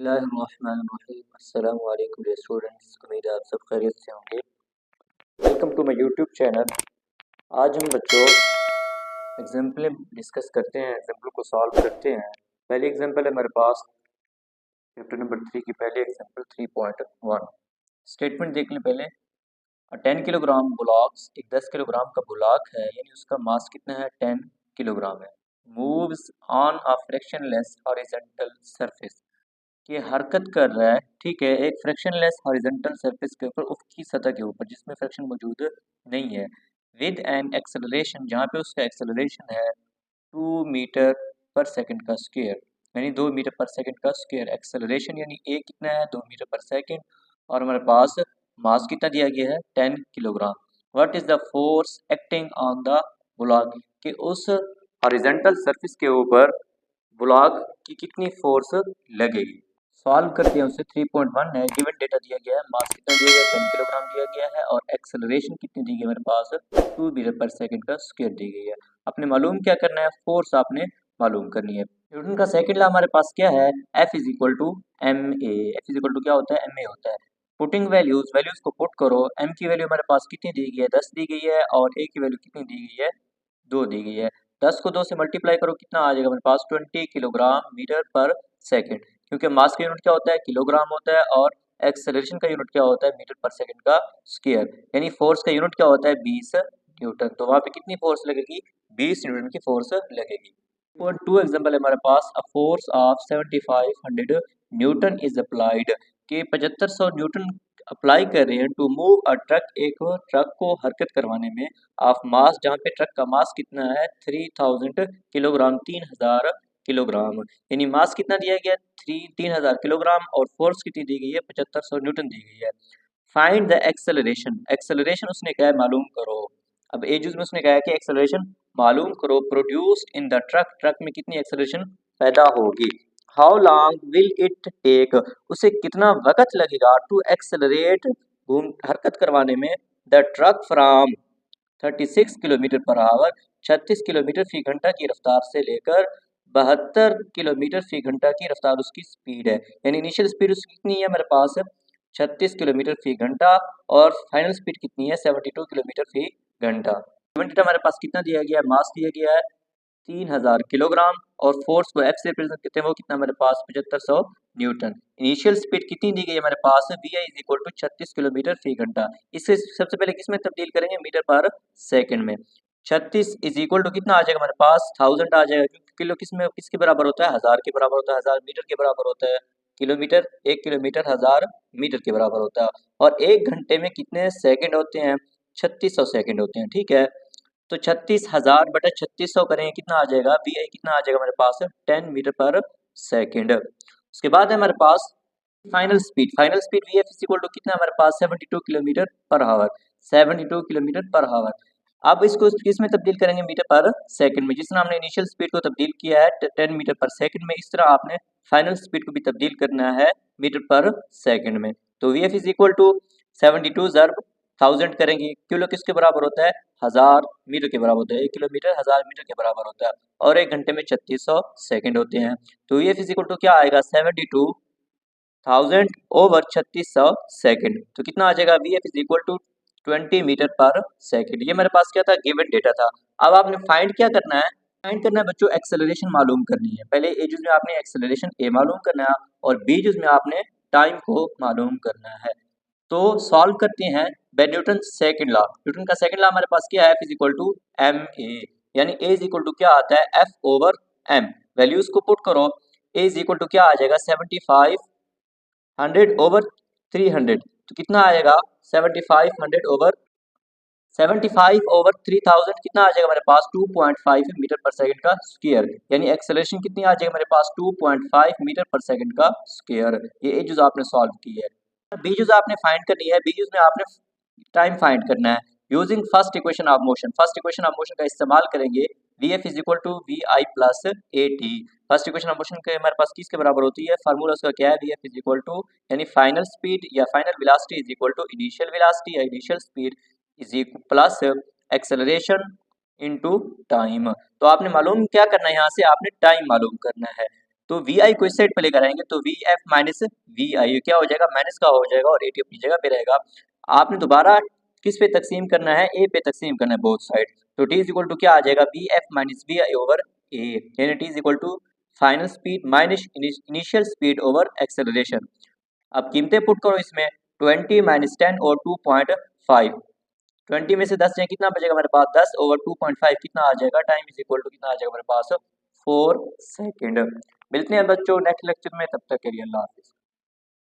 अस्सलाम वालेकुम dear students, उम्मीद है आप सब खैरियत से होंगे। Welcome to my YouTube channel. आज हम बच्चों एग्जाम्पल डिस्कस करते हैं, एग्जाम्पल को सॉल्व करते हैं। पहली एग्जाम्पल है हमारे पास चैप्टर नंबर 3 की पहली एग्जाम्पल 3.1। स्टेटमेंट देख लें पहले। 10 किलोग्राम बुलॉक्स, एक 10 किलोग्राम का बुलॉक है, यानी उसका मास कितना है, 10 किलोग्राम है। Moves on a frictionless horizontal surface, ये हरकत कर रहा है, ठीक है, एक फ्रैक्शनलेस हॉरिजॉन्टल सरफेस के ऊपर, उसकी सतह के ऊपर जिसमें फ्रैक्शन मौजूद नहीं है। विद एन एक्सेलरेशन, जहाँ पे उसका एक्सेलरेशन है 2 मीटर पर सेकंड का स्क्वायर, यानी 2 मीटर पर सेकंड का स्क्वायर। एक्सेलरेशन यानी ए कितना है, 2 मीटर पर सेकंड, और हमारे पास मास कितना दिया गया है, 10 kilogram. What is the force acting on the block, कि उस हॉरिजॉन्टल सरफेस के ऊपर ब्लॉक की कितनी फोर्स लगेगी। सॉल्व करते हैं उससे। 3.1 है, गिवन डेटा दिया गया है, मास कितना दिया गया है, 10 किलोग्राम दिया गया है, और एक्सेलरेशन कितनी दी गई है मेरे पास, 2 मीटर पर सेकंड का स्क्वायर दी गई है। आपने मालूम क्या करना है, फोर्स आपने मालूम करनी है। न्यूटन का सेकंड लॉ हमारे पास क्या है, F is equal to M A. F is equal to क्या होता है, एम ए होता है। पुटिंग वैल्यूज को पुट करो। एम की वैल्यू हमारे पास कितनी दी गई है, 10 दी गई है, और ए की वैल्यू कितनी दी गई है, 2 दी गई है। 10 को 2 से मल्टीप्लाई करो, कितना आ जाएगा मेरे पास, 20 किलोग्राम मीटर पर सेकंड, क्योंकि मास का यूनिट क्या होता है, किलोग्राम होता है, और एक्सेलरेशन का यूनिट क्या होता है, मीटर पर सेकंड का स्क्वायर, यानी फोर्स का यूनिट क्या होता है, 20 न्यूटन। तो वहाँ पे कितनी फोर्स लगेगी, 20 न्यूटन की फोर्स लगेगी। 2 एग्जाम्पल है हमारे पास। A force of 7500 newton is applied, कि 7500 न्यूटन अप्लाई कर रहे हैं टू मूव अ ट्रक, एक ट्रक को हरकत करवाने में, ऑफ मास, जहाँ पे ट्रक का मास कितना है, 3000 किलोग्राम, 3000 किलोग्राम, यानी मास कितना दिया गया, 3000 किलोग्राम, और फोर्स कितनी दी गई है, 7500 न्यूटन दी गई है। फाइंड द एक्सेलरेशन, एक्सेलरेशन उसने कहा है मालूम करो। अब एज में उसने कहा है कि एक्सेलरेशन मालूम करो, produced in the truck, truck में कितनी एक्सेलरेशन पैदा होगी। How long will it take, उसे कितना वक्त लगेगा, टू एक्सेलरेट, घूम हरकत करवाने में, the truck from 36 kilometre per hour, 36 kilometre फी घंटा की रफ्तार से लेकर 72 किलोमीटर फी घंटा की रफ्तार उसकी स्पीड है। यानी इनिशियल स्पीड उसकी कितनी है मेरे पास, 36 किलोमीटर फी घंटा, और फाइनल स्पीड कितनी है, 72 किलोमीटर फी घंटा। हमारे पास कितना दिया गया है, मास दिया गया है 3000 किलोग्राम, और फोर्स को एफ से रिप्रेजेंट करते हैं, वो कितना हमारे पास, 7500 न्यूटन। इनिशियल स्पीड कितनी दी गई है हमारे पास, V I is equal to 36 kilometre फी घंटा। इसे सबसे पहले किस में तब्दील करेंगे, मीटर पर सेकंड में। 36 इज इक्वल टू कितना आ जाएगा हमारे पास, 1000 आ जाएगा, क्योंकि किलो किस में किसके बराबर होता है, 1000 के बराबर होता है, 1000 मीटर के बराबर होता है। किलोमीटर, 1 किलोमीटर 1000 मीटर के बराबर होता है, और 1 घंटे में कितने सेकंड होते हैं, 3600 सेकंड होते हैं, ठीक है। तो 36,000 बटा 3600 करें, कितना आ जाएगा, वी आई कितना आ जाएगा हमारे पास, 10 मीटर पर सेकंड। उसके बाद है हमारे पास final speed, final speed V F equal to कितना हमारे पास, 72 kilometre per hour, 72 kilometre per hour. अब इसको किस में तब्दील करेंगे, मीटर पर सेकंड में। जिस तरह हमने इनिशियल स्पीड को तब्दील किया है 10 मीटर पर सेकंड में, इस तरह आपने फाइनल स्पीड को भी तब्दील करना है मीटर पर सेकंड में। तो V F is equal to 72 ज़र्ब 1000 करेंगे, किलो किसके बराबर होता है, 1000 मीटर के बराबर होता है, 1 किलोमीटर 1000 मीटर के बराबर होता है, और 1 घंटे में 3600 सेकंड होते हैं। तो V F is equal to क्या आएगा, 72,000 ओवर 3600 सेकंड। तो कितना आ जाएगा, V F is equal to 20 metre per second. ये मेरे पास क्या था, गिवन डेटा था। अब आपने फाइंड क्या करना है, फाइंड करना है बच्चों, एक्सेलरेशन मालूम करनी है। पहले ए जुज में आपने एक्सेलरेशन ए मालूम करना है, और बी जुज में आपने टाइम को मालूम करना है। तो सॉल्व करते हैं by Newton second law. Newton का सेकंड लॉ हमारे पास क्या है, F is equal to M A, यानी ए इज इक्वल टू क्या आता है, एफ ओवर एम। वैल्यूज को पुट करो, ए इज इक्वल टू क्या आ जाएगा, 7500 ओवर 300, तो कितना आएगा, 7500 ओवर 75 ओवर 3000, कितना आ जाएगा हमारे पास, 2.5 मीटर पर सेकंड का स्क्वायर, यानी एक्सेलरेशन कितनी आ जाएगी हमारे पास, 2.5 मीटर पर सेकंड का स्क्वायर। ये ए जुज आपने सॉल्व की है। बी जुज आपने फाइंड करनी है, बी जुज में आपने टाइम फाइंड करना है using first equation of motion. First equation of motion का इस्तेमाल करेंगे, V F is equal to V I plus A T. First equation of motion के हमारे पास किसके बराबर होती है, फार्मूला उसका क्या है, V F is equal to, यानी फाइनल स्पीड या final velocity is equal to initial velocity या initial speed is equal plus acceleration into time. तो आपने मालूम क्या करना है, यहाँ से आपने टाइम मालूम करना है। तो वी आई को इस साइड पे लेकर आएंगे तो वी एफ माइनस वी आई क्या हो जाएगा, माइनस का हो जाएगा और ए टी अपनी जगह पे रहेगा। आपने दोबारा किस पे तकसीम करना है, ए पे तकसीम करना है बोथ साइड। तो टी इज इक्वल टू क्या आ जाएगा, V F minus V I over A, यानी T is equal to final speed minus initial speed over acceleration. अब कीमतें पुट करो इसमें, 20 माइनस 10 और 2.5। 20 में से 10 जाए कितना बचेगा हमारे पास, 10 ओवर 2.5 कितना आ जाएगा, टाइम इज इक्वल टू कितना आ जाएगा हमारे पास 4 सेकेंड। मिलते हैं बच्चों नेक्स्ट लेक्चर में, तब तक के लिए अल्लाह हाफिज़।